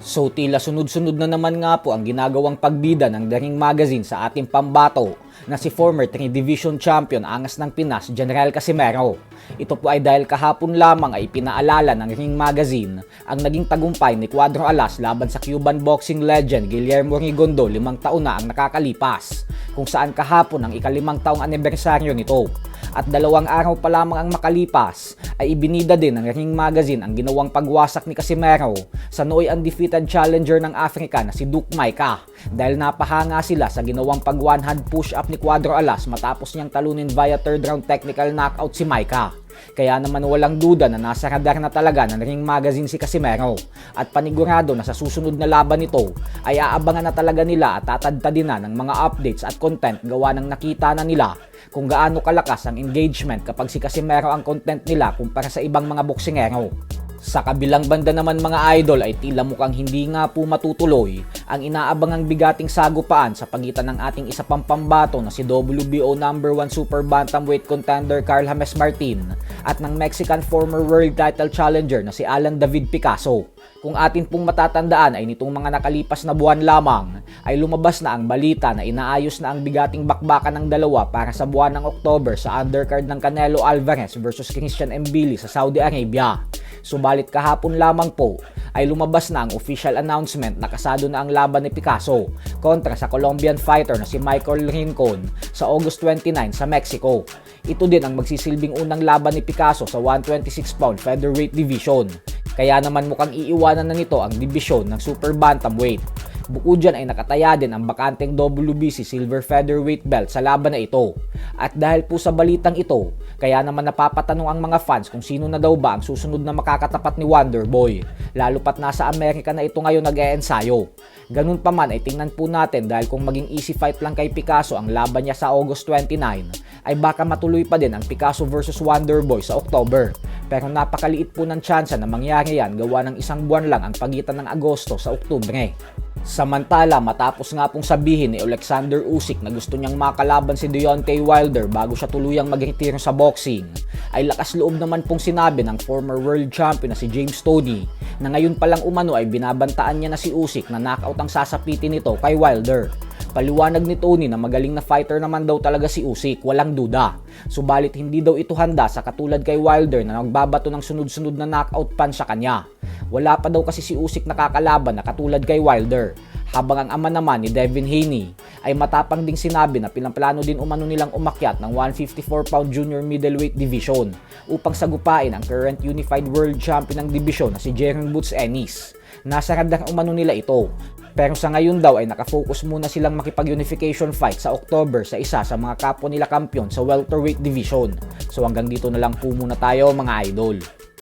So tila sunod-sunod na naman nga po ang ginagawang pagbida ng The Ring Magazine sa ating pambato na si former 3 Division Champion Angas ng Pinas, General Casimero. Ito po ay dahil kahapon lamang ay pinaalala ng Ring Magazine ang naging tagumpay ni Cuadro Alas laban sa Cuban boxing legend Guillermo Rigondo 5 taon na ang nakakalipas, kung saan kahapon ang ika-5 taong anibersaryo nito. At 2 araw pa lamang ang makalipas ay ibinida din ng Ring Magazine ang ginawang pagwasak ni Casimero sa nooy undefeated challenger ng Africa na si Duke Maika, dahil napahanga sila sa ginawang pag one-hand push-up ni Cuadro Alas matapos niyang talunin via 3rd round technical knockout si Maika. Kaya naman walang duda na nasa radar na talaga ng Ring Magazine si Casimero, at panigurado na sa susunod na laban nito ay aabangan na talaga nila at tatadtadin na ng mga updates at content gawa ng nakita na nila kung gaano kalakas ang engagement kapag si Casimero ang content nila kumpara sa ibang mga boksingero. Sa kabilang banda naman mga idol ay tila mukhang hindi nga po matutuloy ang inaabangang bigating sagupaan sa pagitan ng ating isa pang pambato na si WBO number 1 super bantamweight contender Carl James Martin at ng Mexican former world title challenger na si Alan David Picasso. Kung atin pong matatandaan ay nitong mga nakalipas na buwan lamang ay lumabas na ang balita na inaayos na ang bigating bakbakan ng dalawa para sa buwan ng October sa undercard ng Canelo Alvarez versus Christian Mbili sa Saudi Arabia. Subalit kahapon lamang po ay lumabas na ang official announcement na kasado na ang laban ni Picasso kontra sa Colombian fighter na si Michael Rincon sa August 29 sa Mexico. Ito din ang magsisilbing unang laban ni Picasso sa 126-pound featherweight division. Kaya naman mukhang iiwanan na nito ang dibisyon ng super bantamweight. Bukod dyan ay nakataya din ang bakanteng WBC silver featherweight belt sa laban na ito. At dahil po sa balitang ito, kaya naman napapatanong ang mga fans kung sino na daw ba ang susunod na makakatapat ni Wonderboy, lalo pat nasa Amerika na ito ngayon nag-eensayo. Ganun pa man ay tingnan po natin, dahil kung maging easy fight lang kay Picasso ang laban niya sa August 29, ay baka matuloy pa din ang Picasso versus Wonderboy sa October. Pero napakaliit po ng tsansa na mangyari yan gawa ng 1 buwan lang ang pagitan ng Agosto sa Oktubre. Samantala, matapos nga pong sabihin ni Alexander Usyk na gusto niyang makalaban si Deontay Wilder bago siya tuluyang magretiro sa boxing, ay lakas loob naman pong sinabi ng former world champion na si James Toney na ngayon palang umano ay binabantaan niya na si Usyk na knockout ang sasapitin nito kay Wilder. Paliwanag ni Toney na magaling na fighter naman daw talaga si Usyk, walang duda. Subalit hindi daw ito handa sa katulad kay Wilder na nagbabato ng sunod-sunod na knockout punch sa kanya. Wala pa daw kasi si Usyk nakakalaban na katulad kay Wilder. Habang ang ama naman ni Devin Haney ay matapang ding sinabi na pinaplano din umano nilang umakyat ng 154-pound junior middleweight division upang sagupain ang current unified world champion ng division na si Jaron Boots Ennis. Nasa radar umano nila ito. Pero sa ngayon daw ay nakafocus muna silang makipag-unification fight sa October sa isa sa mga kapwa nila kampiyon sa welterweight division. So hanggang dito na lang po muna tayo mga idol.